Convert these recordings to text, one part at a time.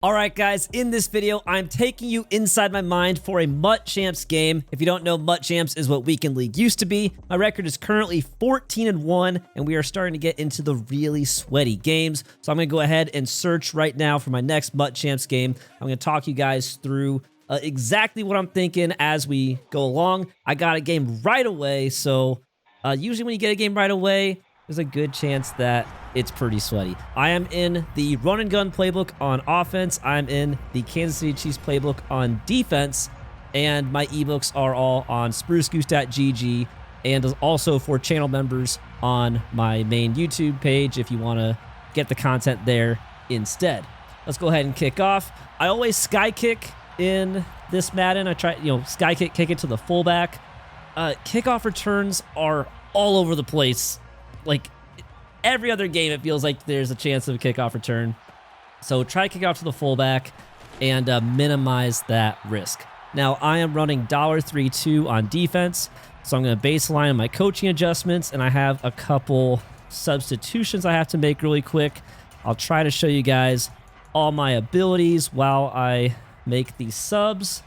Alright guys, in this video, I'm taking you inside my mind for a MUT Champs game. If you don't know, MUT Champs is what Weekend League used to be. My record is currently 14-1, and we are starting to get into the really sweaty games. So I'm going to go ahead and search right now for my next MUT Champs game. I'm going to talk you guys through exactly what I'm thinking as we go along. I got a game right away, so usually when you get a game right away, there's a good chance that it's pretty sweaty. I am in the run and gun playbook on offense. I'm in the Kansas City Chiefs playbook on defense. And my ebooks are all on SpruceGoose.gg and also for channel members on my main YouTube page if you want to get the content there instead. Let's go ahead and kick off. I always sky kick in this Madden. I try, sky kick it to the fullback. Kickoff returns are all over the place. Like every other game, it feels like there's a chance of a kickoff return. So try to kick off to the fullback and minimize that risk. Now, I am running $3.2 on defense, so I'm going to baseline my coaching adjustments, and I have a couple substitutions I have to make really quick. I'll try to show you guys all my abilities while I make these subs,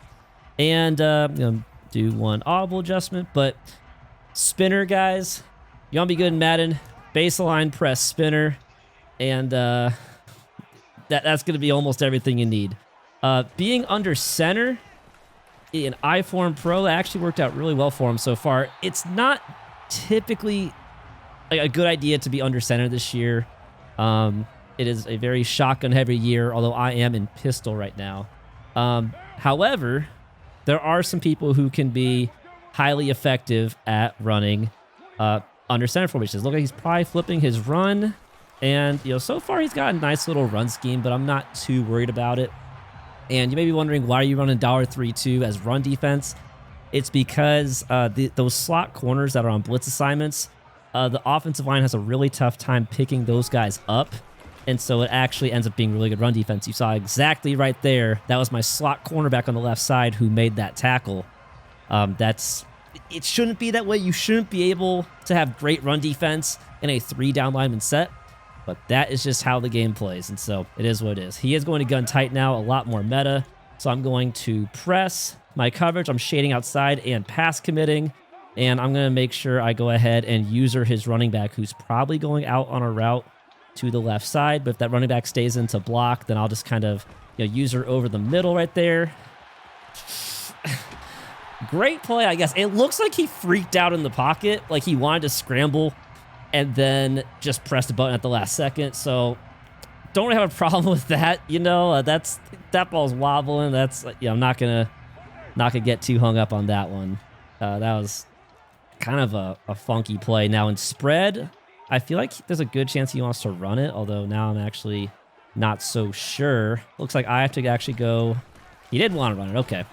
and I'm going to do one audible adjustment, but spinner, guys. You want to be good in Madden, baseline press spinner, and that's going to be almost everything you need. Being under center in iForm Pro actually worked out really well for him so far. It's not typically a good idea to be under center this year. It is a very shotgun-heavy year, although I am in pistol right now. However, there are some people who can be highly effective at running under center formations. Look like he's probably flipping his run, and so far he's got a nice little run scheme, but I'm not too worried about it. And you may be wondering, why are you running $3.2 as run defense? It's because those slot corners that are on blitz assignments, the offensive line has a really tough time picking those guys up, and so it actually ends up being really good run defense. You saw exactly right there. That was my slot cornerback on the left side who made that tackle. It shouldn't be that way. You shouldn't be able to have great run defense in a 3-down lineman set, but that is just how the game plays, and so it is what it is. He is going to gun tight now, a lot more meta, so I'm going to press my coverage. I'm shading outside and pass committing, and I'm going to make sure I go ahead and user his running back, who's probably going out on a route to the left side, but if that running back stays into block, then I'll just kind of user over the middle right there. Great play, I guess. It looks like he freaked out in the pocket, like he wanted to scramble and then just pressed the button at the last second. So don't really have a problem with that. That ball's wobbling. I'm not gonna get too hung up on that one. That was kind of a funky play. Now in spread, I feel like there's a good chance he wants to run it, although now I'm actually not so sure. Looks like I have to actually go. He did want to run it. Okay.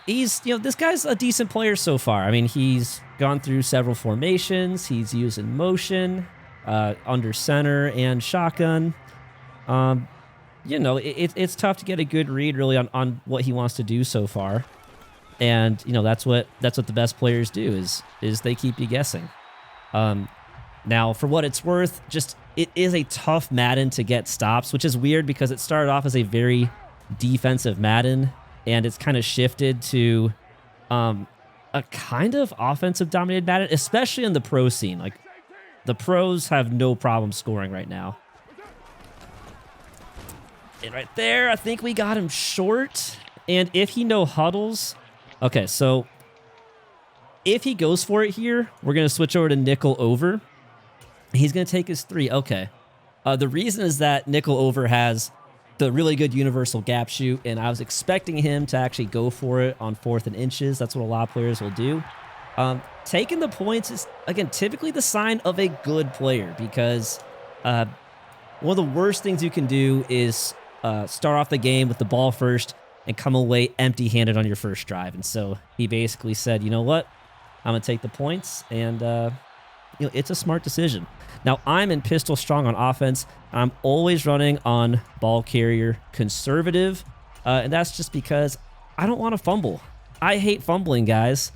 He's, this guy's a decent player so far. I mean, he's gone through several formations. He's using motion, under center and shotgun. It's tough to get a good read really on what he wants to do so far. And, that's what the best players do is they keep you guessing. Now, for what it's worth, it is a tough Madden to get stops, which is weird because it started off as a very defensive Madden, and it's kind of shifted to a kind of offensive dominated Madden, especially in the pro scene. Like, the pros have no problem scoring right now. And right there, I think we got him short. And if he no huddles... Okay, so if he goes for it here, we're going to switch over to nickel over. He's going to take his 3. Okay. The reason is that nickel over has the really good universal gap shoot, and I was expecting him to actually go for it on 4th and inches. That's what a lot of players will do. Taking the points is, again, typically the sign of a good player, because one of the worst things you can do is start off the game with the ball first and come away empty-handed on your first drive. And so he basically said, you know what, I'm going to take the points, and it's a smart decision. Now, I'm in pistol strong on offense. I'm always running on ball carrier conservative, and that's just because I don't want to fumble. I hate fumbling, guys,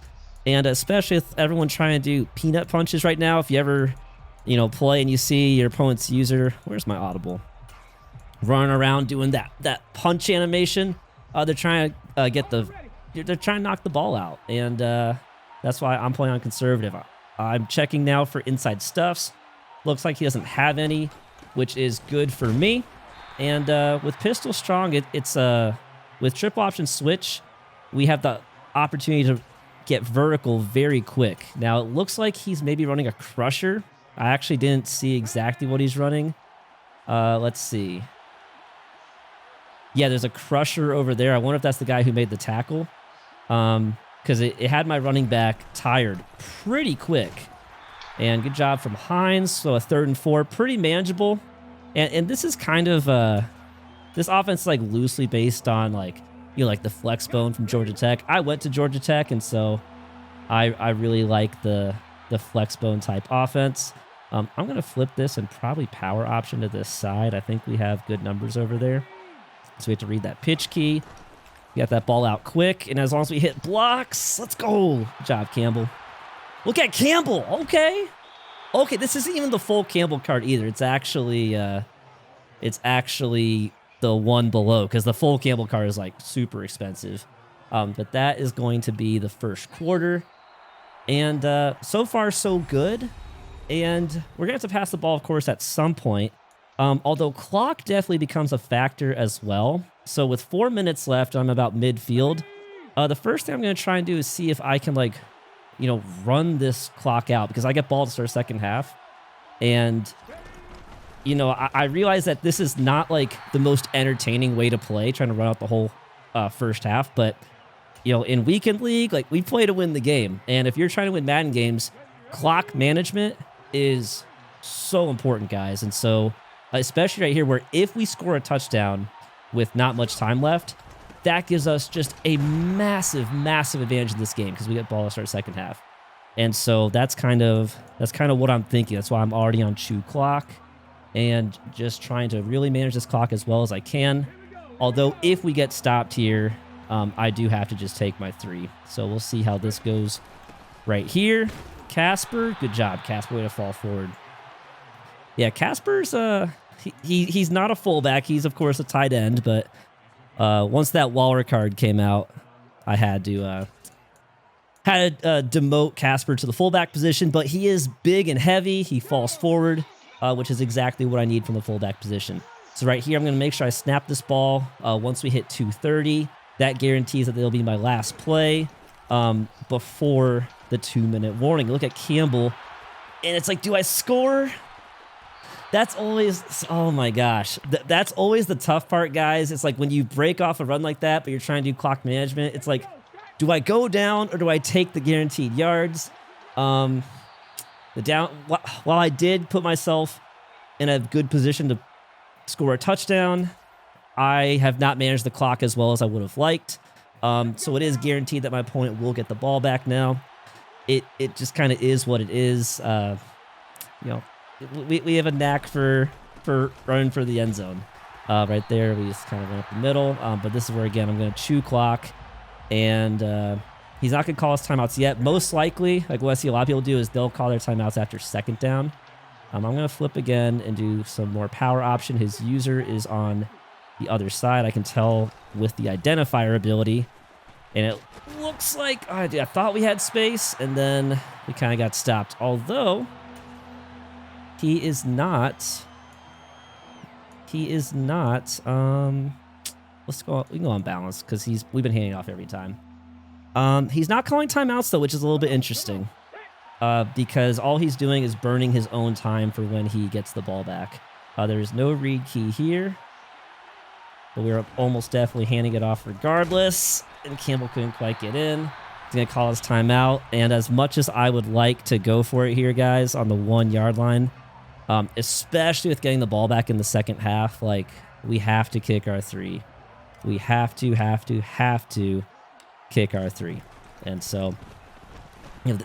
and especially with everyone trying to do peanut punches right now. If you ever, play and you see your opponent's user, where's my audible? running around doing that punch animation. They're trying to they're trying to knock the ball out, and that's why I'm playing on conservative. I'm checking now for inside stuffs. Looks like he doesn't have any, which is good for me. And with pistol strong, it's with triple option switch, we have the opportunity to get vertical very quick. Now it looks like he's maybe running a crusher. I actually didn't see exactly what he's running. Let's see. Yeah, there's a crusher over there. I wonder if that's the guy who made the tackle. Because it had my running back tired pretty quick. And good job from Hines. So a 3rd and 4, pretty manageable. And this is kind of this offense is like loosely based on like the flex bone from Georgia Tech. I went to Georgia Tech, and so I really like the flex bone type offense. I'm gonna flip this and probably power option to this side. I think we have good numbers over there. So we have to read that pitch key. Get that ball out quick, and as long as we hit blocks, let's go. Good job, Campbell. Look at Campbell. Okay. This isn't even the full Campbell card either. It's actually the one below, because the full Campbell card is like super expensive. But that is going to be the first quarter, and so far so good. And we're gonna have to pass the ball, of course, at some point. Although clock definitely becomes a factor as well. So with 4 minutes left, I'm about midfield. The first thing I'm going to try and do is see if I can, like, run this clock out, because I get ball to start second half. And, I realize that this is not, like, the most entertaining way to play, trying to run out the whole first half. But, in Weekend League, like, we play to win the game. And if you're trying to win Madden games, clock management is so important, guys. And so, especially right here, where if we score a touchdown with not much time left, that gives us just a massive, massive advantage in this game, because we get ball to start second half. And so that's kind of what I'm thinking. That's why I'm already on chew clock and just trying to really manage this clock as well as I can. Although if we get stopped here, I do have to just take my 3. So we'll see how this goes right here. Casper, good job, Casper, way to fall forward. Yeah, Casper's he's not a fullback. He's of course a tight end, but once that Waller card came out, I had to demote Casper to the fullback position. But he is big and heavy. He falls forward, which is exactly what I need from the fullback position. So right here, I'm going to make sure I snap this ball once we hit 2:30. That guarantees that it'll be my last play before the 2-minute warning. Look at Campbell, and it's like, do I score? That's always, oh my gosh. That's always the tough part, guys. It's like when you break off a run like that, but you're trying to do clock management, it's like, do I go down or do I take the guaranteed yards? While I did put myself in a good position to score a touchdown, I have not managed the clock as well as I would have liked. So it is guaranteed that my opponent will get the ball back now. It just kind of is what it is. We have a knack for running for the end zone. Right there, we just kind of run up the middle. But this is where, again, I'm going to chew clock. And he's not going to call us timeouts yet. Most likely, like what I see a lot of people do, is they'll call their timeouts after second down. I'm going to flip again and do some more power option. His user is on the other side. I can tell with the identifier ability. And it looks like, I thought we had space, and then we kind of got stopped. Although he is not. Let's go. We can go on balance because we've been handing off every time. He's not calling timeouts though, which is a little bit interesting. Because all he's doing is burning his own time for when he gets the ball back. There's no read key here, but we're almost definitely handing it off regardless. And Campbell couldn't quite get in. He's gonna call his timeout. And as much as I would like to go for it here, guys, on the 1 yard line. Especially with getting the ball back in the second half, like, we have to kick our 3. We have to kick our 3. And so,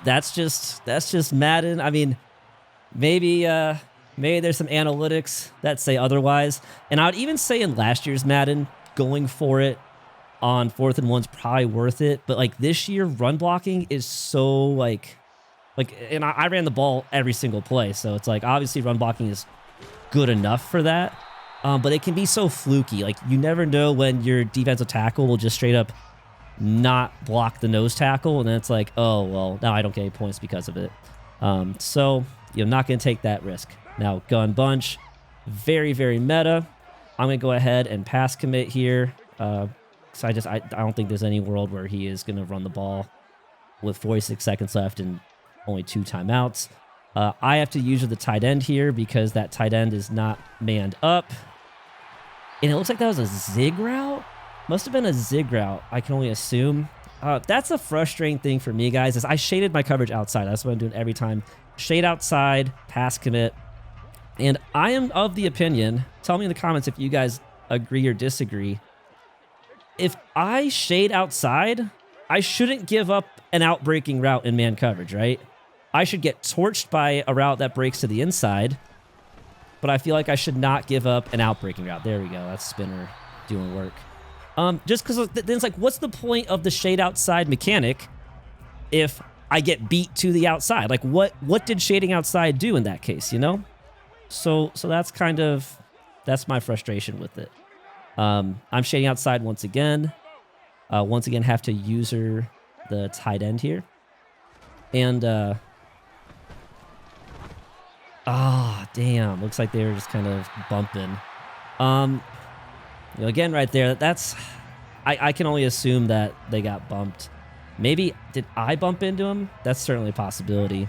that's just Madden. I mean, maybe there's some analytics that say otherwise. And I would even say in last year's Madden, going for it on 4th and 1's probably worth it. But like this year, run blocking is so like, and I ran the ball every single play. So it's like, obviously run blocking is good enough for that. But it can be so fluky. Like, you never know when your defensive tackle will just straight up not block the nose tackle, and then it's like, oh, well, now I don't get any points because of it. So, you're not going to take that risk. Now, gun bunch, very, very meta. I'm going to go ahead and pass commit here. So I don't think there's any world where he is going to run the ball with 46 seconds left and only 2 timeouts. I have to use the tight end here because that tight end is not manned up. And it looks like that was a zig route. Must have been a zig route, I can only assume. That's a frustrating thing for me, guys, is I shaded my coverage outside. That's what I'm doing every time. Shade outside, pass commit. And I am of the opinion, tell me in the comments if you guys agree or disagree, if I shade outside, I shouldn't give up an outbreaking route in man coverage, right? I should get torched by a route that breaks to the inside, but I feel like I should not give up an outbreaking route. There we go. That's Spinner doing work. Just because then it's like, what's the point of the shade outside mechanic if I get beat to the outside? Like, what did shading outside do in that case, you know? So that's that's my frustration with it. I'm shading outside once again. Have to user the tight end here. And, damn. Looks like they were just kind of bumping. You know, again, right there, that's... I can only assume that they got bumped. Maybe, did I bump into him? That's certainly a possibility.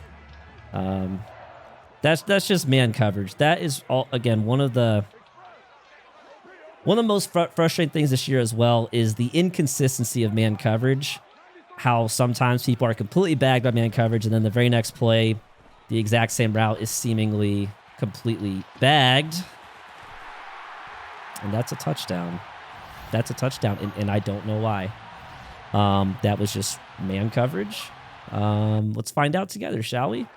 That's just man coverage. That is, all again, one of the most frustrating things this year as well is the inconsistency of man coverage. How sometimes people are completely bagged by man coverage, and then the very next play, the exact same route is seemingly completely bagged. And that's a touchdown. That's a touchdown, and I don't know why. That was just man coverage. Let's find out together, shall we?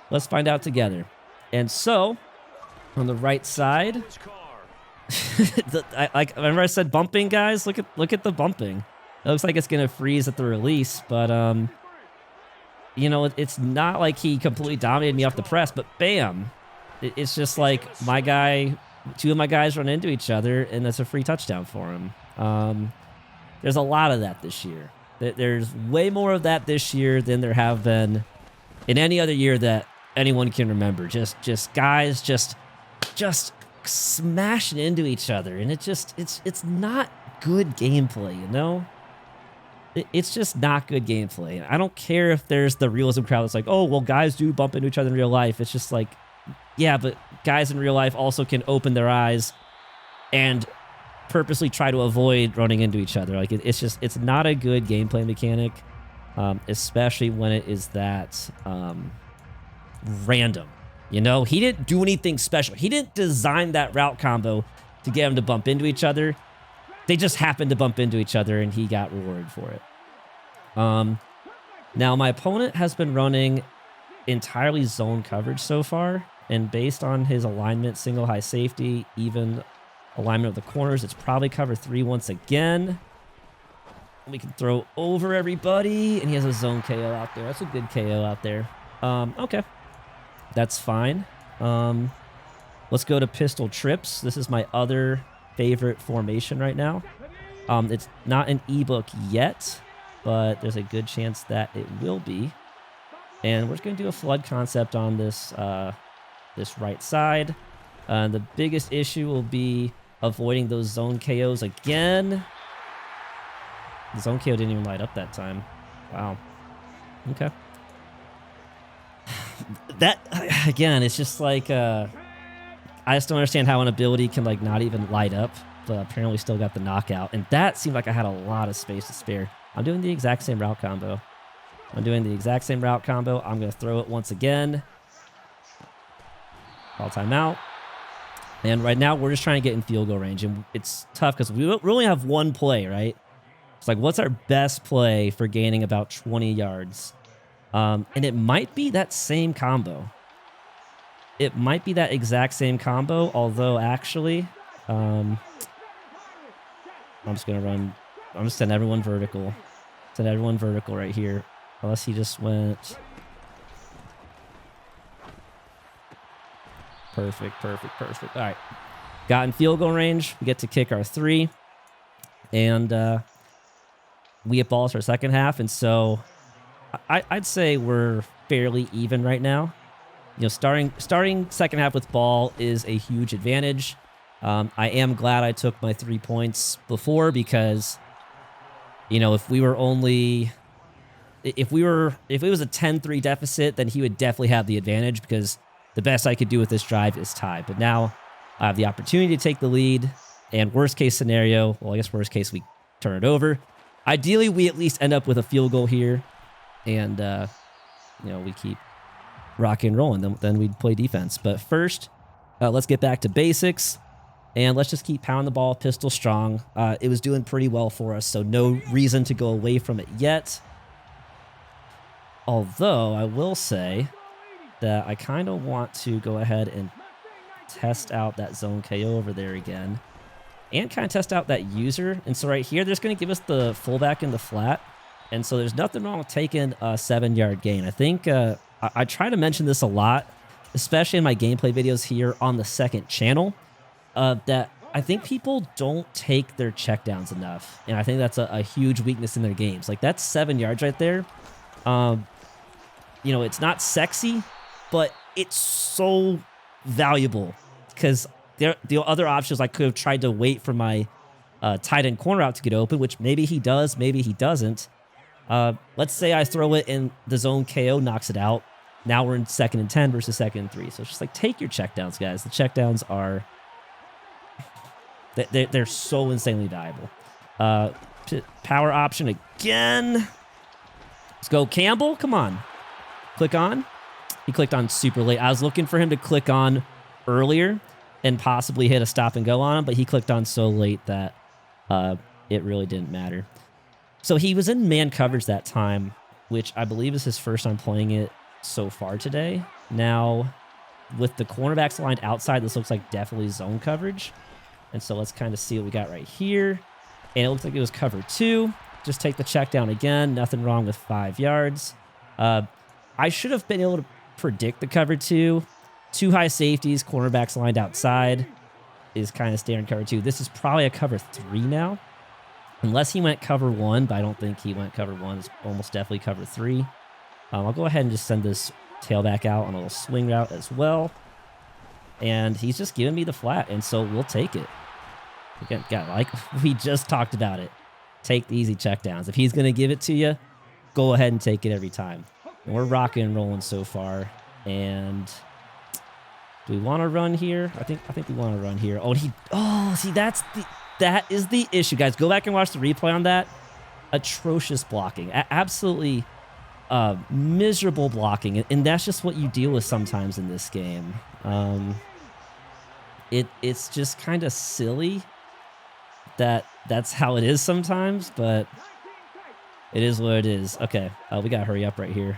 Let's find out together. And so, on the right side, remember I said bumping, guys? Look at the bumping. It looks like it's gonna freeze at the release, but you know, it's not like he completely dominated me off the press, but bam, it's just like my guy. 2 of my guys run into each other, and that's a free touchdown for him. There's a lot of that this year. There's way more of that this year than there have been in any other year that anyone can remember. Just guys just smashing into each other, and it's not good gameplay, you know? It's just not good gameplay. I don't care if there's the realism crowd that's like, oh, well, guys do bump into each other in real life. It's just like, yeah, but guys in real life also can open their eyes and purposely try to avoid running into each other. Like, it's not a good gameplay mechanic, especially when it is that random. You know, he didn't do anything special. He didn't design that route combo to get them to bump into each other. They just happened to bump into each other, and he got rewarded for it. Now, my opponent has been running entirely zone coverage so far. And based on his alignment, single high safety, even alignment of the corners, it's probably cover 3 once again. We can throw over everybody, and he has a zone KO out there. That's a good KO out there. Okay. That's fine. Let's go to pistol trips. This is my other favorite formation right now. It's not an ebook yet, but there's a good chance that it will be. And we're just going to do a flood concept on this this right side. The biggest issue will be avoiding those zone KOs again. The zone KO didn't even light up that time. Wow. Okay. That, again, it's just like, I just don't understand how an ability can, like, not even light up, but apparently still got the knockout. And that seemed like I had a lot of space to spare. I'm doing the exact same route combo. I'm going to throw it once again. Call timeout. And right now, we're just trying to get in field goal range. And it's tough because we only have one play, right? It's like, what's our best play for gaining about 20 yards? And it might be that same combo. It might be that exact same combo, although actually, I'm just going to run. I'm just sending everyone vertical. Send everyone vertical right here. Unless he just went... Perfect. All right. got in field goal range. We get to kick our 3. And we get balls for our second half. And so I'd say we're fairly even right now. You know, starting second half with ball is a huge advantage. I am glad I took my 3 points before because, you know, if it was a 10-3 deficit, then he would definitely have the advantage because the best I could do with this drive is tie. But now I have the opportunity to take the lead, and worst case scenario, well, I guess worst case we turn it over. Ideally, we at least end up with a field goal here, and you know, we keep rocking and rolling. Then we'd play defense. But first, let's get back to basics. And let's just keep pounding the ball pistol strong. It was doing pretty well for us, so no reason to go away from it yet. Although, I will say that I kind of want to go ahead and test out that zone KO over there again. And kind of test out that user. And so right here, they're just going to give us the fullback in the flat. And so there's nothing wrong with taking a 7-yard gain. I think I try to mention this a lot, especially in my gameplay videos here on the second channel. That I think people don't take their checkdowns enough. And I think that's a huge weakness in their games. Like, that's 7 yards right there. You know, it's not sexy, but it's so valuable because the other options I could have tried to wait for my tight end corner out to get open, which maybe he does, maybe he doesn't. Let's say I throw it and the zone KO knocks it out. Now we're in 2nd and 10 versus 2nd and 3. So it's just like, take your checkdowns, guys. The checkdowns are... They're so insanely valuable. Power option again. Let's go, Campbell. Come on. Click on. He clicked on super late. I was looking for him to click on earlier and possibly hit a stop and go on him, but he clicked on so late that it really didn't matter. So he was in man coverage that time, which I believe is his first time playing it so far today. Now, with the cornerbacks lined outside, this looks like definitely zone coverage. And so let's kind of see what we got right here. And it looks like it was cover 2. Just take the check down again. Nothing wrong with 5 yards. I should have been able to predict the cover 2. 2 high safeties, cornerbacks lined outside is kind of standard cover 2. This is probably a cover 3 now. Unless he went cover 1, but I don't think he went cover 1. It's almost definitely cover 3. I'll go ahead and just send this tailback out on a little swing route as well. And he's just giving me the flat, and so we'll take it. Again, like we just talked about it. Take the easy checkdowns. If he's going to give it to you, go ahead and take it every time. And we're rocking and rolling so far. And do we want to run here? I think we want to run here. See, that is the issue, guys. Go back and watch the replay on that. Atrocious blocking. Absolutely miserable blocking, and that's just what you deal with sometimes in this game. It's just kind of silly that's how it is sometimes, but it is what it is. Okay, we gotta hurry up right here.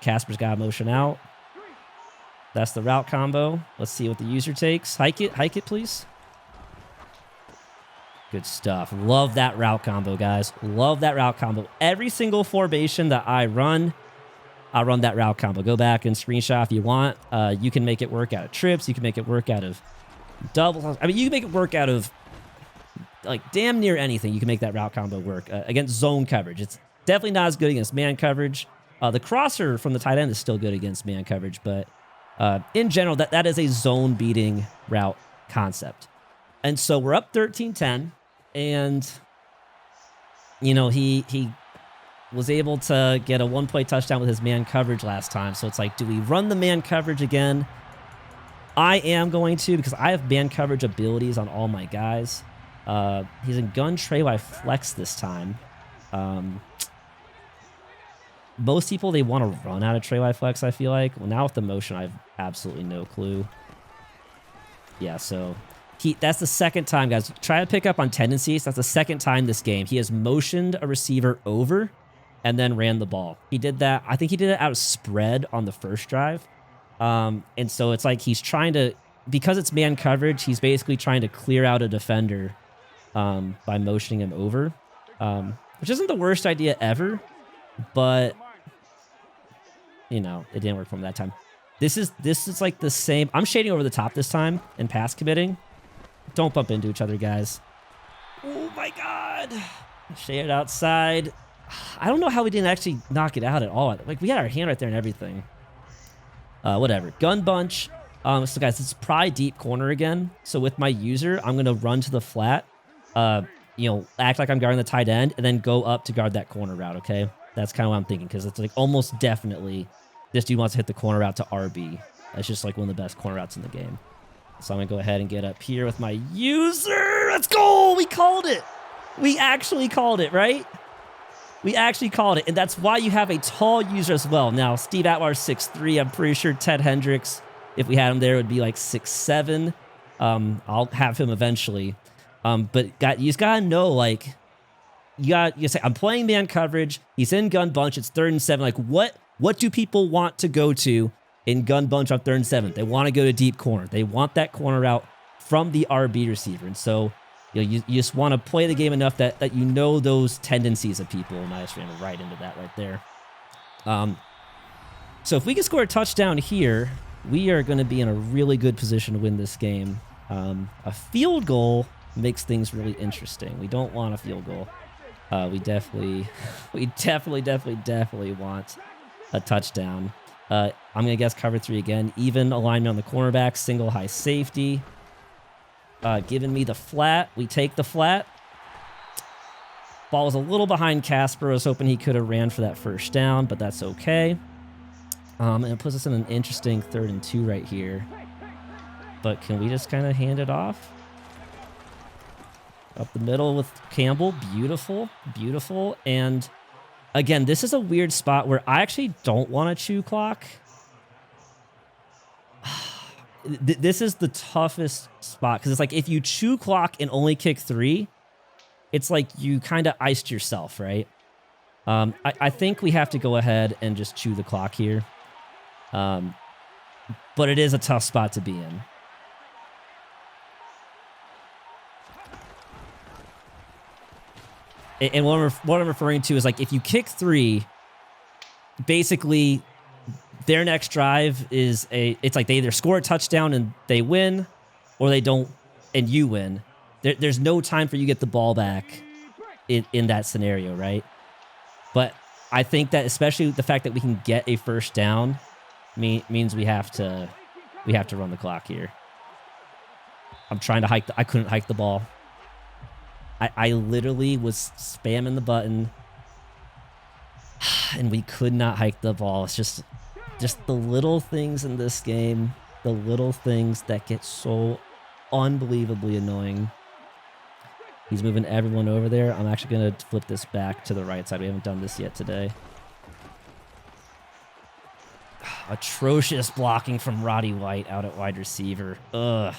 Casper's got motion out. That's the route combo. Let's see what the user takes. Hike it, please. Good stuff. Love that route combo, guys. Love that route combo. Every single formation that I run that route combo. Go back and screenshot if you want. You can make it work out of trips. You can make it work out of doubles. I mean, you can make it work out of like damn near anything. You can make that route combo work against zone coverage. It's definitely not as good against man coverage. The crosser from the tight end is still good against man coverage, but in general, that is a zone beating route concept. And so we're up 13-10, and you know, he was able to get a 1-play touchdown with his man coverage last time. So it's like, do we run the man coverage again? I am going to, because I have man coverage abilities on all my guys. He's in gun tray while I flex this time. Most people, they want to run out of tray Y flex, I feel like. Well, now with the motion, I have absolutely no clue. Yeah, so that's the second time, guys. Try to pick up on tendencies. That's the second time this game. He has motioned a receiver over and then ran the ball. He did that. I think he did it out of spread on the first drive. And so it's like he's trying to, because it's man coverage, he's basically trying to clear out a defender by motioning him over, which isn't the worst idea ever, but you know, it didn't work for him that time. This is like the same. I'm shading over the top this time and pass committing. Don't bump into each other, guys. Oh my God. Shade outside. I don't know how we didn't actually knock it out at all. Like, we had our hand right there and everything. Whatever. Gun bunch. So guys, it's probably deep corner again. So with my user, I'm gonna run to the flat. You know, act like I'm guarding the tight end, and then go up to guard that corner route. Okay, that's kind of what I'm thinking, because it's like almost definitely this dude wants to hit the corner route to RB. That's just like one of the best corner routes in the game. So I'm gonna go ahead and get up here with my user. Let's go! We called it. We actually called it, right? We actually called it, and that's why you have a tall user as well. Now, Steve Atwater's 6'3". I'm pretty sure Ted Hendricks, if we had him there, would be like 6'7". I'll have him eventually. But you just gotta know, like, you say, I'm playing man coverage. He's in gun bunch. It's 3rd and 7. Like, what do people want to go to in gun bunch on 3rd and 7? They want to go to deep corner. They want that corner out from the RB receiver. And so, you know, you just want to play the game enough that you know those tendencies of people. And I just ran right into that right there. So if we can score a touchdown here, we are going to be in a really good position to win this game. A field goal makes things really interesting. We don't want a field goal. We definitely want a touchdown. I'm going to guess cover 3 again. Even alignment on the cornerback, single high safety. Giving me the flat. We take the flat. Ball was a little behind Casper. I was hoping he could have ran for that first down, but that's okay. And it puts us in an interesting 3rd and 2 right here. But can we just kind of hand it off? Up the middle with Campbell. Beautiful. Beautiful. And again, this is a weird spot where I actually don't want to chew clock. This is the toughest spot, because it's like if you chew clock and only kick 3, it's like you kind of iced yourself, right? I think we have to go ahead and just chew the clock here. But it is a tough spot to be in. And what I'm referring to is, like, if you kick 3, basically their next drive is it's like they either score a touchdown and they win, or they don't and you win. There's no time for you to get the ball back in that scenario, right? But I think that especially the fact that we can get a first down means we have to run the clock here. I'm trying to hike. I couldn't hike the ball. I literally was spamming the button, and we could not hike the ball. It's just the little things in this game, the little things that get so unbelievably annoying. He's moving everyone over there. I'm actually going to flip this back to the right side. We haven't done this yet today. Atrocious blocking from Roddy White out at wide receiver. Ugh.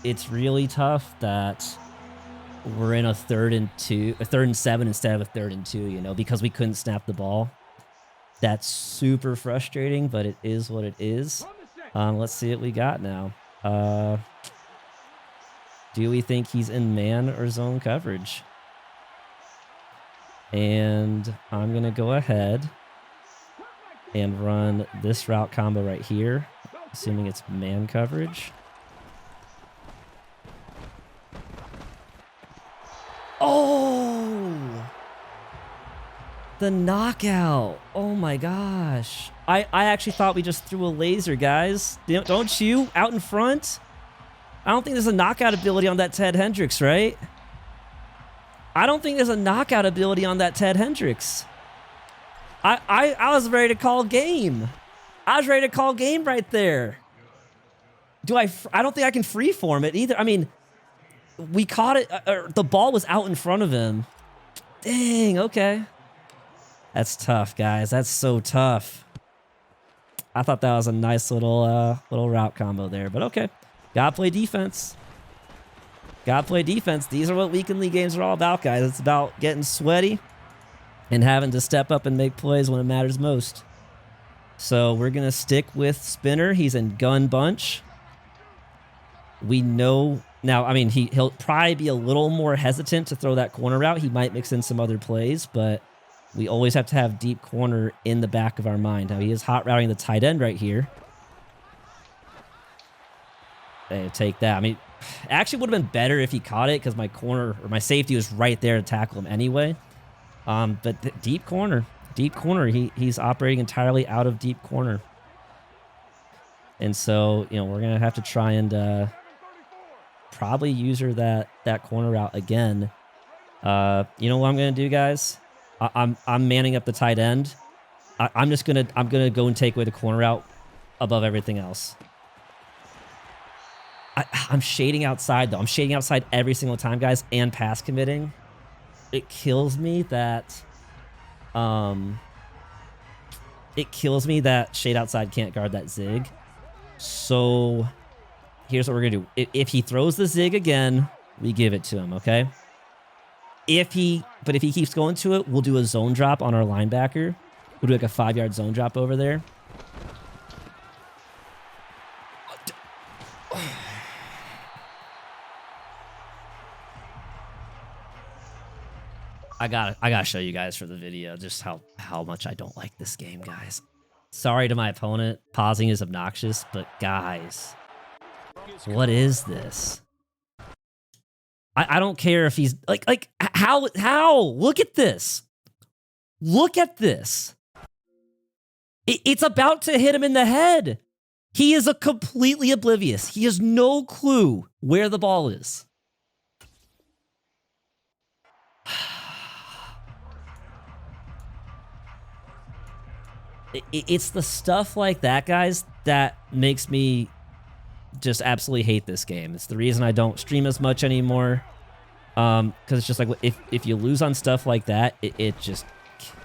It's really tough that we're in a 3rd and 7 instead of a 3rd and 2, you know, because we couldn't snap the ball. That's super frustrating, but it is what it is. Let's see what we got now. Do we think he's in man or zone coverage? And I'm going to go ahead and run this route combo right here, assuming it's man coverage. Oh! The knockout. Oh my gosh. I actually thought we just threw a laser, guys. Don't you? Out in front? I don't think there's a knockout ability on that Ted Hendricks, right? I don't think there's a knockout ability on that Ted Hendricks. I was ready to call game. I was ready to call game right there. I don't think I can freeform it either. I mean, we caught it. The ball was out in front of him. Dang, okay. That's tough, guys. That's so tough. I thought that was a nice little route combo there, but okay. Gotta play defense. Gotta play defense. These are what weekend league games are all about, guys. It's about getting sweaty and having to step up and make plays when it matters most. So we're gonna stick with Spinner. He's in gun bunch. We know now, I mean, he'll probably be a little more hesitant to throw that corner route. He might mix in some other plays, but we always have to have deep corner in the back of our mind. Now, he is hot routing the tight end right here. Hey, take that. I mean, it actually would have been better if he caught it because my corner or my safety was right there to tackle him anyway. But deep corner. He's operating entirely out of deep corner. And so, you know, we're going to have to try and probably use her that corner route again. You know what I'm going to do, guys? I'm manning up the tight end. I'm going to go and take away the corner route above everything else. I'm shading outside, though. I'm shading outside every single time, guys, and pass committing. It kills me that shade outside can't guard that zig. So here's what we're gonna do. If he throws the zig again, we give it to him, okay? If he keeps going to it, we'll do a zone drop on our linebacker. We'll do like a 5-yard zone drop over there. I gotta show you guys for the video just how much I don't like this game, guys. Sorry to my opponent. Pausing is obnoxious, but guys, what is this? I don't care if he's like how look at this. Look at this. It's about to hit him in the head. He is completely oblivious. He has no clue where the ball is. It's the stuff like that, guys, that makes me just absolutely hate this game. It's the reason I don't stream as much anymore. Because it's just like, if you lose on stuff like that, it just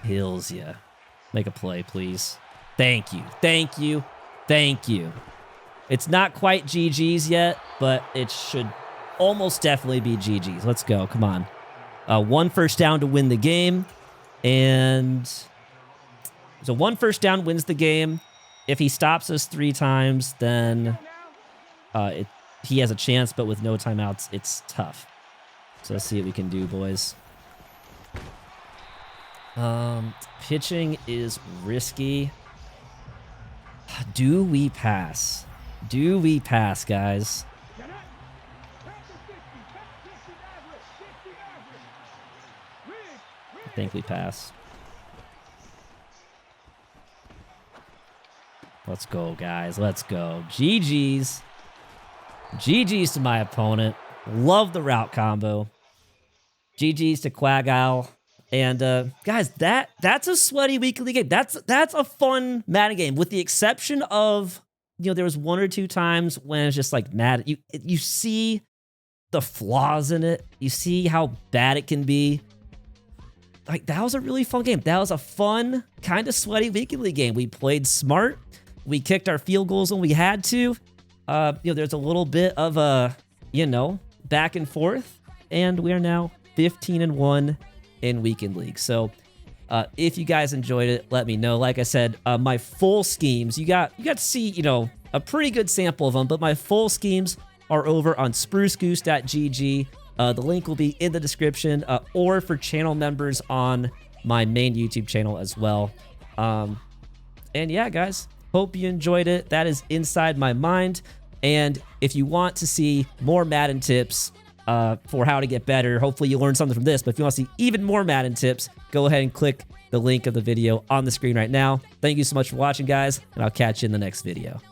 kills you. Make a play, please. Thank you. Thank you. Thank you. It's not quite GG's yet, but it should almost definitely be GG's. Let's go. Come on. 1 first down to win the game. And so 1 first down wins the game. If he stops us 3 times, then he has a chance, but with no timeouts, it's tough. So let's see what we can do, boys. Pitching is risky. Do we pass? Do we pass, guys? I think we pass. Let's go, guys. Let's go. GG's. GG's to my opponent. Love the route combo. GG's to Quagile. And guys, that's a sweaty weekly game. That's a fun Madden game, with the exception of, you know, there was 1 or 2 times when it's just like Madden. You see the flaws in it. You see how bad it can be. Like, that was a really fun game. That was a fun, kind of sweaty weekly game. We played smart. We kicked our field goals when we had to. You know, there's a little bit of a, you know, back and forth, and we are now 15-1 in Weekend League. So if you guys enjoyed it, let me know. Like I said, my full schemes, you got to see, you know, a pretty good sample of them, but my full schemes are over on SpruceGoose.gg. The link will be in the description, or for channel members on my main YouTube channel as well. And yeah, guys, hope you enjoyed it. That is Inside My Mind. And if you want to see more Madden tips for how to get better, hopefully you learned something from this, but if you want to see even more Madden tips, go ahead and click the link of the video on the screen right now. Thank you so much for watching, guys, and I'll catch you in the next video.